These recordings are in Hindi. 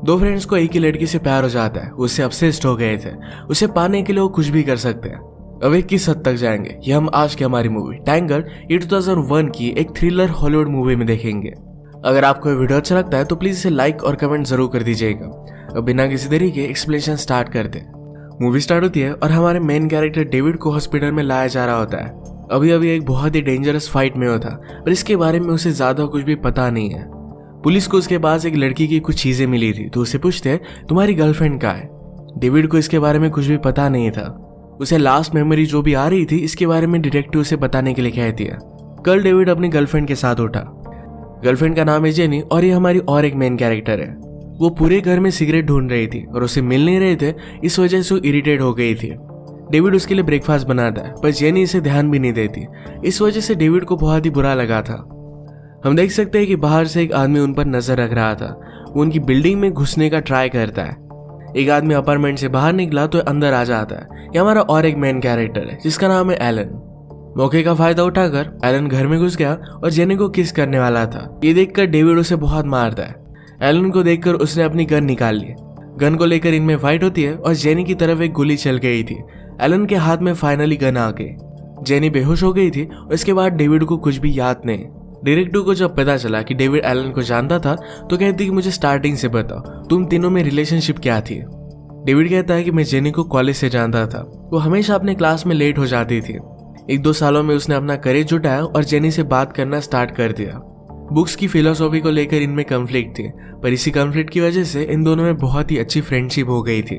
दो फ्रेंड्स को एक ही लड़की से प्यार हो जाता है, उससे ऑब्सेस्ड हो गए थे। उसे पाने के लिए वो कुछ भी कर सकते हैं। अब एक किस हद तक जाएंगे ये हम आज की हमारी मूवी टैंगल ये 2001 की एक थ्रिलर हॉलीवुड मूवी में देखेंगे। अगर आपको ये वीडियो अच्छा लगता है तो प्लीज इसे लाइक और कमेंट जरूर कर दीजिएगा। अब बिना किसी देरी के एक्सप्लेनेशन स्टार्ट करते हैं। मूवी स्टार्ट होती है और हमारे मेन कैरेक्टर डेविड को हॉस्पिटल में लाया जा रहा होता है। अभी अभी एक बहुत ही डेंजरस फाइट में होता पर इसके बारे में उसे ज्यादा कुछ भी पता नहीं है। पुलिस को उसके पास एक लड़की की कुछ चीजें मिली थी तो उसे पूछते हैं तुम्हारी गर्लफ्रेंड कहाँ है। डेविड को इसके बारे में कुछ भी पता नहीं था। उसे लास्ट मेमोरी जो भी आ रही थी इसके बारे में डिटेक्टिव उसे बताने के लिए कहती है। कल डेविड अपनी गर्लफ्रेंड के साथ उठा। गर्लफ्रेंड का नाम है जेनी और ये हमारी और एक मेन कैरेक्टर है। वो पूरे घर में सिगरेट ढूंढ रही थी और उसे मिल नहीं रहे थे, इस वजह से वो इरिटेट हो गई थी। डेविड उसके लिए ब्रेकफास्ट बनाता है पर जेनी इसे ध्यान भी नहीं देती। इस वजह से डेविड को बहुत ही बुरा लगा था। हम देख सकते हैं कि बाहर से एक आदमी उन पर नजर रख रहा था। वो उनकी बिल्डिंग में घुसने का ट्राई करता है। एक आदमी अपार्टमेंट से बाहर निकला तो अंदर आ जाता है। ये हमारा और एक मेन कैरेक्टर है जिसका नाम है एलन। मौके का फायदा उठाकर एलन घर में घुस गया और जेनी को किस करने वाला था। ये देखकर डेविड उसे बहुत मारता है। एलन को देखकर उसने अपनी गन निकाल ली। गन को लेकर इनमें फाइट होती है और जेनी की तरफ एक गोली चल गई थी। एलन के हाथ में फाइनली गन आ गई। जेनी बेहोश हो गई थी और इसके बाद डेविड को कुछ भी याद नहीं। डायरेक्टर को जब पता चला कि डेविड एलन को जानता था तो कहती कि मुझे स्टार्टिंग से बताओ तुम तीनों में रिलेशनशिप क्या थी। डेविड कहता है कि मैं जेनी को कॉलेज से जानता था। वो हमेशा अपने क्लास में लेट हो जाती थी। 1-2 सालों में उसने अपना करेज जुटाया और जेनी से बात करना स्टार्ट कर दिया। बुक्स की फिलोसॉफी को लेकर इनमें कंफ्लिक्ट थी पर इसी कंफ्लिक्ट की वजह से इन दोनों में बहुत ही अच्छी फ्रेंडशिप हो गई थी।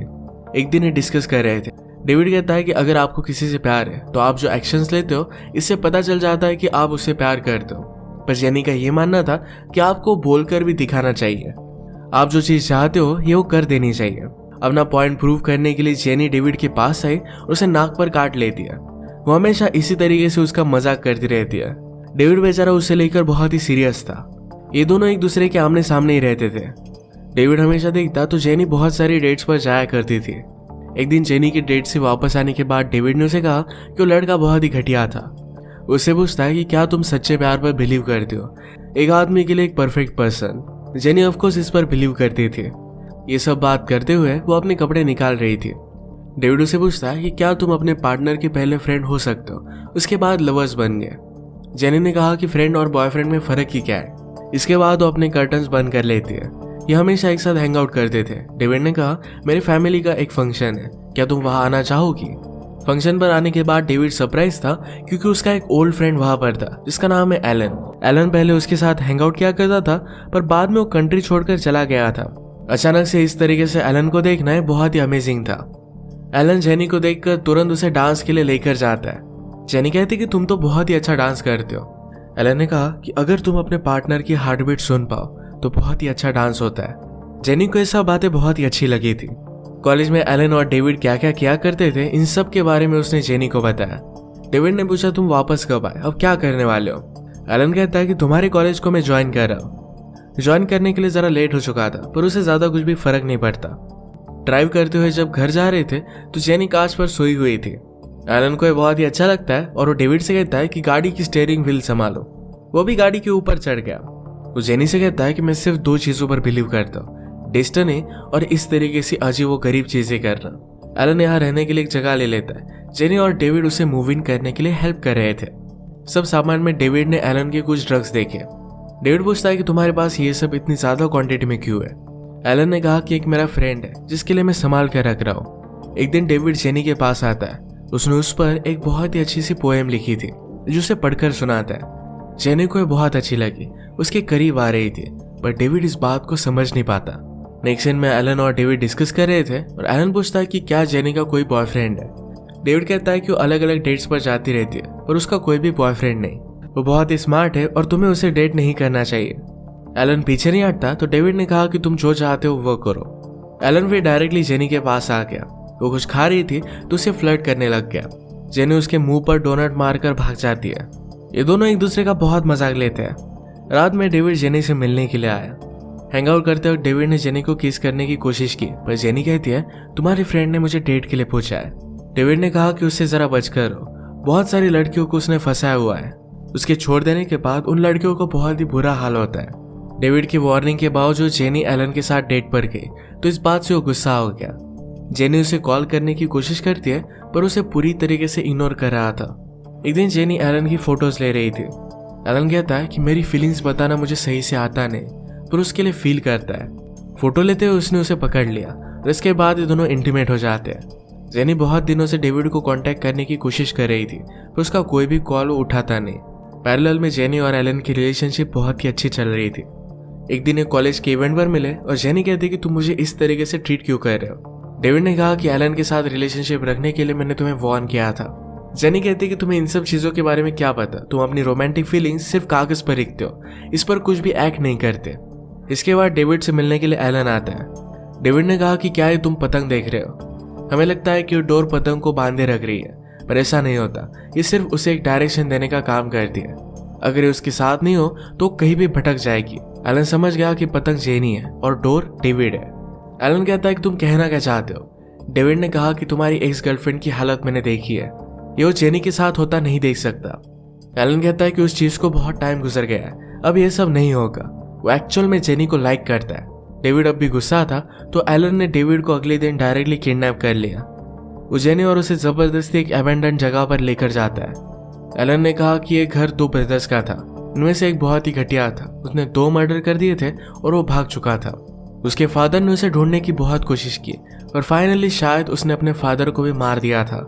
एक दिन ये डिस्कस कर रहे थे। डेविड कहता है कि अगर आपको किसी से प्यार है तो आप जो एक्शंस लेते हो इससे पता चल जाता है कि आप उससे प्यार करते हो। पर जेनी का ये मानना था कि आपको बोलकर भी दिखाना चाहिए। आप जो चीज चाहते हो ये वो कर देनी चाहिए। अपना पॉइंट प्रूव करने के लिए जेनी डेविड के पास आई और उसे नाक पर काट लेती है। वो हमेशा इसी तरीके से उसका मजाक करती रहती है। डेविड बेचारा उसे लेकर बहुत ही सीरियस था। ये दोनों एक दूसरे के आमने सामने ही रहते थे। डेविड हमेशा देखता तो जेनी बहुत सारी डेट्स पर जाया करती थी। एक दिन जेनी की डेट से वापस आने के बाद डेविड ने उसे कहा कि वो लड़का बहुत ही घटिया था। उससे पूछता है कि क्या तुम सच्चे प्यार पर बिलीव करते हो, एक आदमी के लिए एक परफेक्ट पर्सन। जेनी ऑफकोर्स इस पर बिलीव करती थी। ये सब बात करते हुए वो अपने कपड़े निकाल रही थी। डेविड उसे पूछता है कि क्या तुम अपने पार्टनर के पहले फ्रेंड हो सकते हो, उसके बाद लवर्स बन गए। जेनी ने कहा कि फ्रेंड और बॉयफ्रेंड में फर्क ही क्या है। इसके बाद वो अपने कर्टन्स बंद कर लेती है। ये हमेशा एक साथ हैंग आउट करते थे। डेविड ने कहा मेरी फैमिली का एक फंक्शन है, क्या तुम वहां आना चाहोगी। फंक्शन पर आने के बाद डेविड सरप्राइज था क्योंकि उसका एक ओल्ड फ्रेंड वहां पर था जिसका नाम है एलन। एलन पहले उसके साथ हैंग आउट किया करता था पर बाद में वो कंट्री छोड़कर चला गया था। अचानक से इस तरीके से एलन को देखना बहुत ही अमेजिंग था। एलन जेनी को देखकर तुरंत उसे डांस के लिए लेकर जाता है। जेनी कहती कि तुम तो बहुत ही अच्छा डांस करते हो। एलन ने कहा कि अगर तुम अपने पार्टनर की हार्ट बीट सुन पाओ तो बहुत ही अच्छा डांस होता है। जेनी को ये सब बातें बहुत ही अच्छी लगी थी। कॉलेज में एलन और डेविड क्या क्या किया करते थे इन सब के बारे में उसने जेनी को बताया। डेविड ने पूछा तुम वापस कब आए, अब क्या करने वाले हो। एलन कहता है कि तुम्हारे कॉलेज को मैं ज्वाइन कर रहा हूँ। ज्वाइन करने के लिए जरा लेट हो चुका था पर उसे ज्यादा कुछ भी फर्क नहीं पड़ता। ड्राइव करते हुए जब घर जा रहे थे तो जेनी कांच पर सोई हुई थी। एलन को ये बहुत ही अच्छा लगता है और वो डेविड से कहता है कि गाड़ी की स्टीयरिंग व्हील संभालो। वो भी गाड़ी के ऊपर चढ़ गया। वो जेनी से कहता है कि मैं सिर्फ 2 चीजों पर बिलीव करता हूँ, डेस्टिनी और इस तरीके से अजीब व गरीब चीजें करना। एलन यहाँ रहने के लिए एक जगह ले लेता है। जेनी और डेविड उसे मूव इन करने के लिए हेल्प कर रहे थे। सब सामान में डेविड ने एलन के कुछ ड्रग्स देखे। डेविड पूछता है कि तुम्हारे पास ये सब इतनी ज्यादा क्वांटिटी में क्यों है। एलन ने कहा कि एक मेरा फ्रेंड है जिसके लिए मैं संभाल कर रख रहा हूँ। एक दिन डेविड जेनी के पास आता है। उसने उस पर एक बहुत ही अच्छी सी पोएम लिखी थी जो उसे पढ़कर सुनाता है। जेनी को बहुत अच्छी लगी, उसके करीब आ रही थी पर डेविड इस बात को समझ नहीं पाता। नेक्स्ट सीन में एलन और डेविड डिस्कस कर रहे थे और एलन पूछता है कि क्या जेनी का कोई बॉयफ्रेंड है। डेविड कहता है कि वो अलग अलग डेट्स पर जाती रहती है पर उसका कोई भी बॉयफ्रेंड नहीं। वो बहुत ही स्मार्ट है और तुम्हें उसे डेट नहीं करना चाहिए। एलन पीछे नहीं हटता तो डेविड ने कहा कि तुम जो चाहते हो वो करो। एलन फिर डायरेक्टली जेनी के पास आ गया। वो कुछ खा रही थी तो उसे फ्लर्ट करने लग गया। जेनी उसके मुंह पर डोनट मारकर भाग जाती है। ये दोनों एक दूसरे का बहुत मजाक लेते हैं। रात में डेविड जेनी से मिलने के लिए आया। हैंग आउट करते वक्त डेविड ने जेनी को किस करने की कोशिश की पर जेनी कहती है तुम्हारे फ्रेंड ने मुझे डेट के लिए पूछा है। डेविड ने कहा कि उससे जरा बचकर रहो, बहुत सारी लड़कियों को उसने फंसाया हुआ है। उसके छोड़ देने के बाद उन लड़कियों को बहुत ही बुरा हाल होता है। डेविड की वार्निंग के बावजूद जेनी एलन के साथ डेट पर गई तो इस बात से वो गुस्सा हो गया। जेनी उसे कॉल करने की कोशिश करती है पर उसे पूरी तरीके से इग्नोर कर रहा था। एक दिन जेनी एलन की फोटोज ले रही थी। एलन कहता है कि मेरी फीलिंग्स बताना मुझे सही से आता नहीं, पर उसके लिए फील करता है। फोटो लेते हुए उसने उसे पकड़ लिया और इसके बाद ये दोनों इंटीमेट हो जाते हैं। जेनी बहुत दिनों से डेविड को कांटेक्ट करने की कोशिश कर रही थी पर उसका कोई भी कॉल उठाता नहीं। पैरेलल में जेनी और एलन की रिलेशनशिप बहुत ही अच्छी चल रही थी। एक दिन एक कॉलेज के इवेंट पर मिले और जेनी कहती कि तुम मुझे इस तरीके से ट्रीट क्यों कर रहे हो। डेविड ने कहा कि एलन के साथ रिलेशनशिप रखने के लिए मैंने तुम्हें वार्न किया था। जेनी कहती कि तुम्हें इन सब चीजों के बारे में क्या पता, तुम अपनी रोमांटिक फीलिंग्स सिर्फ कागज पर लिखते हो, इस पर कुछ भी एक्ट नहीं करते। इसके बाद डेविड से मिलने के लिए एलन आता है। डेविड ने कहा कि क्या ये तुम पतंग देख रहे हो? हमें लगता है कि डोर पतंग को बांधे रख रही है, पर ऐसा नहीं होता। ये सिर्फ उसे एक डायरेक्शन देने का काम करती है। अगर ये उसके साथ नहीं हो तो कहीं भी भटक जाएगी। एलन समझ गया कि पतंग जेनी है और डोर डेविड है। एलन कहता है कि तुम कहना क्या चाहते हो? डेविड ने कहा कि तुम्हारी एक्स गर्लफ्रेंड की हालत मैंने देखी है, ये वो जेनी के साथ होता नहीं देख सकता। एलन कहता है कि उस चीज को बहुत टाइम गुजर गया है, अब ये सब नहीं होगा। वो एक्चुअल में जेनी को लाइक करता है। डेविड अब भी गुस्सा था तो एलन ने डेविड को अगले दिन डायरेक्टली किडनैप कर लिया। वो जेनी और उसे जबरदस्ती एक अबैंडन जगह पर लेकर जाता है। एलन ने कहा कि ये घर 2 ब्रदर्स का था, उनमें से एक बहुत ही घटिया था। उसने 2 मर्डर कर दिए थे और वो भाग चुका था। उसके फादर ने उसे ढूंढने की बहुत कोशिश की और फाइनली शायद उसने अपने फादर को भी मार दिया था।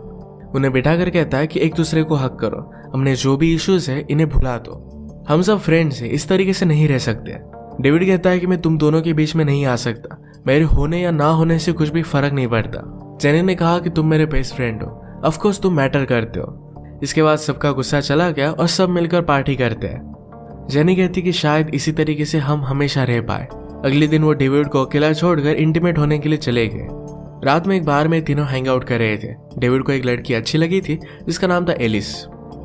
उन्हें बिठा कर कहता है कि एक दूसरे को हक करो, हमने जो भी इश्यूज है इन्हें भुला दो, हम सब फ्रेंड्स हैं, इस तरीके से नहीं रह सकते। डेविड कहता है कि मैं तुम दोनों के बीच में नहीं आ सकता, मेरे होने या ना होने से कुछ भी फर्क नहीं पड़ता। जेनी ने कहा कि तुम मेरे बेस्ट फ्रेंड हो, ऑफ कोर्स तुम मैटर करते हो। इसके बाद सबका गुस्सा चला गया और सब मिलकर पार्टी करते हैं। जेनी कहती कि शायद इसी तरीके से हम हमेशा रह पाए। अगले दिन वो डेविड को अकेला छोड़कर इंटीमेट होने के लिए चले गए। रात में एक बार में तीनों हैंग आउट कर रहे थे। डेविड को एक लड़की अच्छी लगी थी जिसका नाम था एलिस।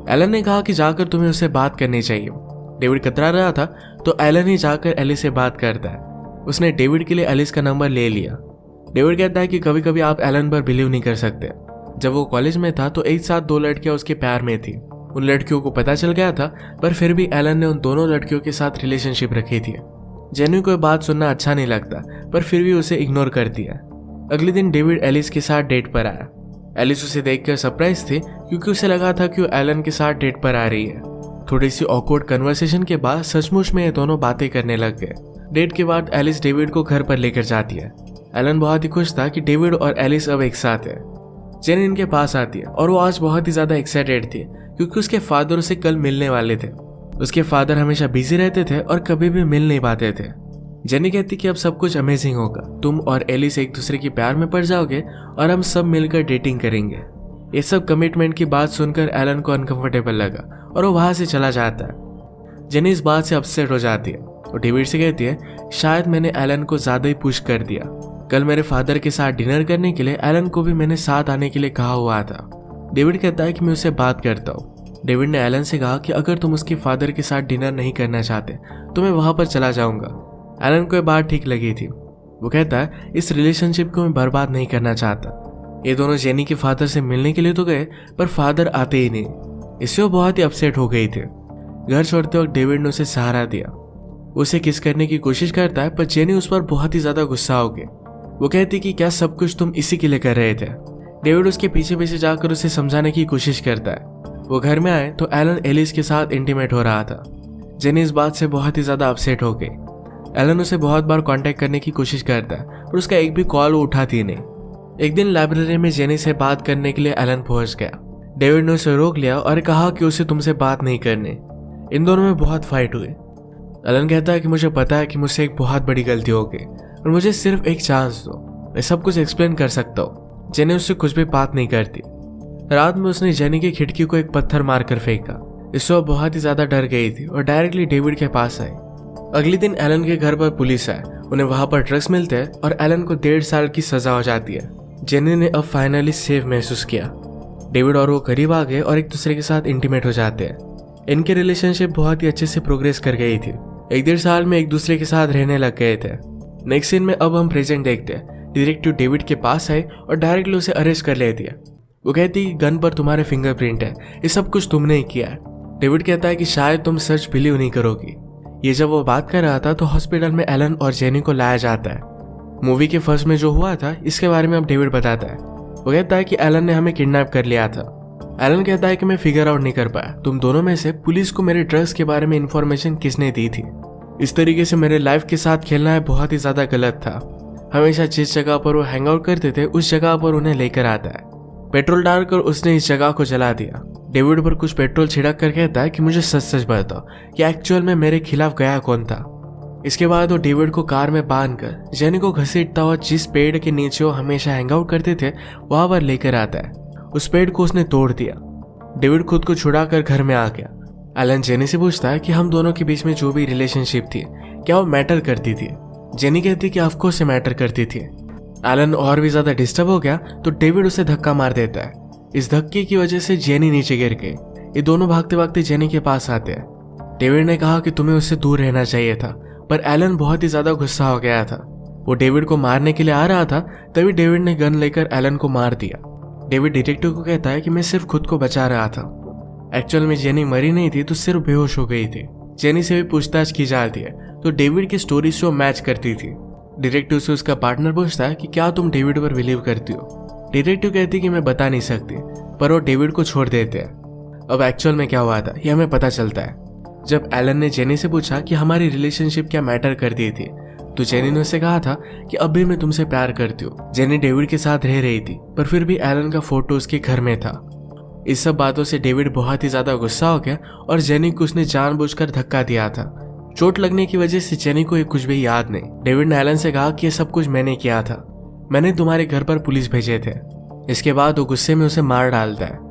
एलन ने कहा कि जाकर तुम्हें उससे बात करनी चाहिए। डेविड कतरा रहा था तो एलन ही जाकर एलिस से बात करता है। उसने डेविड के लिए एलिस का नंबर ले लिया। डेविड कहता है कि कभी कभी आप एलन पर बिलीव नहीं कर सकते। जब वो कॉलेज में था तो एक साथ 2 लड़कियां उसके प्यार में थी। उन लड़कियों को पता चल गया था पर फिर भी एलन ने उन दोनों लड़कियों के साथ रिलेशनशिप रखी थी। जेनी को बात सुनना अच्छा नहीं लगता पर फिर भी उसे इग्नोर करती है। अगले दिन डेविड एलिस के साथ डेट पर आया। एलिस उसे देखकर सरप्राइज थी क्योंकि उसे लगा था कि वो एलन के साथ डेट पर आ रही है। थोड़ी सी ऑकवर्ड कन्वर्सेशन के बाद सचमुच में ये दोनों बातें करने लग गए। डेट के बाद एलिस डेविड को घर पर लेकर जाती है। एलन बहुत ही खुश था कि डेविड और एलिस अब एक साथ है। जेनी इनके पास आती है और वो आज बहुत ही ज्यादा एक्साइटेड थी क्योंकि उसके फादर उसे कल मिलने वाले थे। उसके फादर हमेशा बिजी रहते थे और कभी भी मिल नहीं पाते थे। जेनी कहती कि अब सब कुछ अमेजिंग होगा, तुम और एलिस एक दूसरे के प्यार में पड़ जाओगे और हम सब मिलकर डेटिंग करेंगे। ये सब कमिटमेंट की बात सुनकर एलन को अनकंफर्टेबल लगा और वो वहां से चला जाता है। जेनी इस बात से अपसेट हो जाती है और डेविड से कहती है शायद मैंने एलन को ज्यादा ही पुश कर दिया। कल मेरे फादर के साथ डिनर करने के लिए एलन को भी मैंने साथ आने के लिए कहा हुआ था। डेविड कहता है कि मैं उससे बात करता हूँ। डेविड ने एलन से कहा कि अगर तुम उसके फादर के साथ डिनर नहीं करना चाहते तो मैं वहां पर चला जाऊंगा। एलन को ये बात ठीक लगी थी। वो कहता है इस रिलेशनशिप को मैं बर्बाद नहीं करना चाहता। ये दोनों जेनी के फादर से मिलने के लिए तो गए पर फादर आते ही नहीं। इससे वो बहुत ही अपसेट हो गई थी। घर छोड़ते वक्त डेविड ने उसे सहारा दिया। उसे किस करने की कोशिश करता है पर जेनी उस पर बहुत ही ज्यादा गुस्सा हो गई। वो कहती कि क्या सब कुछ तुम इसी के लिए कर रहे थे। डेविड उसके पीछे पीछे जाकर उसे समझाने की कोशिश करता है। वो घर में आए तो एलन एलिस के साथ इंटीमेट हो रहा था। जेनी इस बात से बहुत ही ज्यादा अपसेट हो गई। एलन उसे बहुत बार कांटेक्ट करने की कोशिश करता है पर उसका एक भी कॉल वो उठाती नहीं। एक दिन लाइब्रेरी में जेनी से बात करने के लिए एलन पहुंच गया। डेविड ने उसे रोक लिया और कहा कि उसे तुमसे बात नहीं करनी। इन दोनों में बहुत फाइट हुई। एलन कहता है कि मुझे पता है कि मुझसे एक बहुत बड़ी गलती हो गई और मुझे सिर्फ एक चांस दो, मैं सब कुछ एक्सप्लेन कर सकता हूँ। जेनी उससे कुछ भी बात नहीं करती। रात में उसने जेनी की खिड़की को एक पत्थर मारकर फेंका। इससे वो बहुत ही ज्यादा डर गई थी और डायरेक्टली डेविड के पास आई। अगले दिन एलन के घर पर पुलिस आए। उन्हें वहां पर ड्रग्स मिलते हैं और एलन को 1.5 साल की सजा हो जाती है। जेनी ने अब फाइनली सेफ महसूस किया। डेविड और वो करीब आ गए और एक दूसरे के साथ इंटीमेट हो जाते हैं। इनके रिलेशनशिप बहुत ही अच्छे से प्रोग्रेस कर गई थी। 1.5 साल में एक दूसरे के साथ रहने लग गए थे। नेक्स्ट सीन में अब हम प्रेजेंट देखते हैं। डिटेक्टिव डेविड के पास आई और डायरेक्टली उसे अरेस्ट कर लेती है। वो कहती है गन पर तुम्हारे फिंगरप्रिंट है, ये सब कुछ तुमने ही किया है। डेविड कहता है कि शायद तुम सच बिलीव नहीं करोगी, ये जब वो बात कर रहा था तो हॉस्पिटल में एलन और जेनी को लाया जाता है। मूवी के फर्स्ट में जो हुआ था इसके बारे में अब डेविड बताता है। वो कहता है कि एलन ने हमें किडनैप कर लिया था। एलन कहता है कि मैं फिगर आउट नहीं कर पाया तुम दोनों में से पुलिस को मेरे ड्रग्स के बारे में इंफॉर्मेशन किसने दी थी। इस तरीके से मेरे लाइफ के साथ खेलना है बहुत ही ज्यादा गलत था। हमेशा जिस जगह पर वो हैंग आउट करते थे उस जगह पर उन्हें लेकर आता है। पेट्रोल डालकर उसने इस जगह को जला दिया। डेविड पर कुछ पेट्रोल छिड़क कर कहता है कि मुझे सच सच बताओ कि एक्चुअल में मेरे खिलाफ गया कौन था। इसके बाद वो डेविड को कार में बांधकर जेनी को घसीटता हुआ जिस पेड़ के नीचे वो हमेशा हैंग आउट करते थे वहां पर लेकर आता है। उस पेड़ को उसने तोड़ दिया। डेविड खुद को छुड़ाकर घर में आ गया। एलन जेनी से पूछता है कि हम दोनों के बीच में जो भी रिलेशनशिप थी क्या वो मैटर करती थी। जेनी कहती कि ऑफकोर्स से मैटर करती थी। एलन और भी ज्यादा डिस्टर्ब हो गया तो डेविड उसे धक्का मार देता है। इस धक्के की वजह से जेनी नीचे गिर गई। ये दोनों भागते भागते जेनी के पास आते हैं। डेविड ने कहा कि तुम्हें उससे दूर रहना चाहिए था, पर एलन बहुत ही ज्यादा गुस्सा हो गया था। वो डेविड को मारने के लिए आ रहा था तभी डेविड ने गन लेकर एलन को मार दिया। डेविड डिटेक्टिव को कहता है कि मैं सिर्फ खुद को बचा रहा था। एक्चुअल में जेनी मरी नहीं थी तो सिर्फ बेहोश हो गई थी। जेनी से भी पूछताछ की जाती है तो डेविड की स्टोरी से वो मैच करती थी। डिटेक्टिव से उसका पार्टनर पूछता है कि क्या तुम डेविड पर बिलीव करती हो। डिटेक्टिव कहती कि मैं बता नहीं सकती, पर वो डेविड को छोड़ देते हैं। अब एक्चुअल में क्या हुआ था ये हमें पता चलता है। जब एलन ने जेनी से पूछा कि हमारी रिलेशनशिप क्या मैटर करती थी तो जेनी ने उससे कहा था कि अब भी मैं तुमसे प्यार करती हूँ। जेनी डेविड के साथ रह रही थी पर फिर भी एलन का फोटो उसके घर में था। इस सब बातों से डेविड बहुत ही ज्यादा गुस्सा हो गया और जेनी को उसने जानबूझकर धक्का दिया था। चोट लगने की वजह से जेनी को ये कुछ भी याद नहीं। डेविड ने एलन से कहा कि ये सब कुछ मैंने किया था, मैंने तुम्हारे घर पर पुलिस भेजे थे। इसके बाद वो गुस्से में उसे मार डालता है।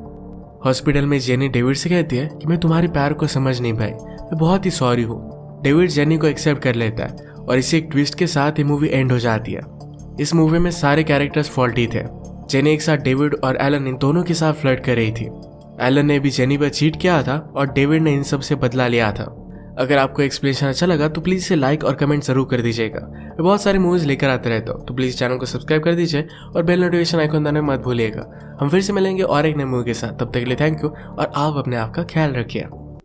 हॉस्पिटल में जेनी डेविड से कहती है कि मैं तुम्हारे प्यार को समझ नहीं पाई, मैं बहुत ही सॉरी हूँ। डेविड जेनी को एक्सेप्ट कर लेता है और इसी एक ट्विस्ट के साथ ये मूवी एंड हो जाती है। इस मूवी में सारे कैरेक्टर्स फॉल्टी थे। जेनी एक साथ डेविड और एलन इन दोनों के साथ फ्लर्ट कर रही थी। एलन ने भी जेनी पर चीट किया था और डेविड ने इन सब से बदला लिया था। अगर आपको एक्सप्लेनेशन अच्छा लगा तो प्लीज इसे लाइक और कमेंट जरूर कर दीजिएगा। मैं बहुत सारी मूवीज लेकर आते रहता हूँ तो प्लीज चैनल को सब्सक्राइब कर दीजिए और बेल नोटिफिकेशन आइकन दबाना मत भूलिएगा। हम फिर से मिलेंगे और एक नई मूवी के साथ। तब तक के लिए थैंक यू और आप अपने आप का ख्याल रखिए।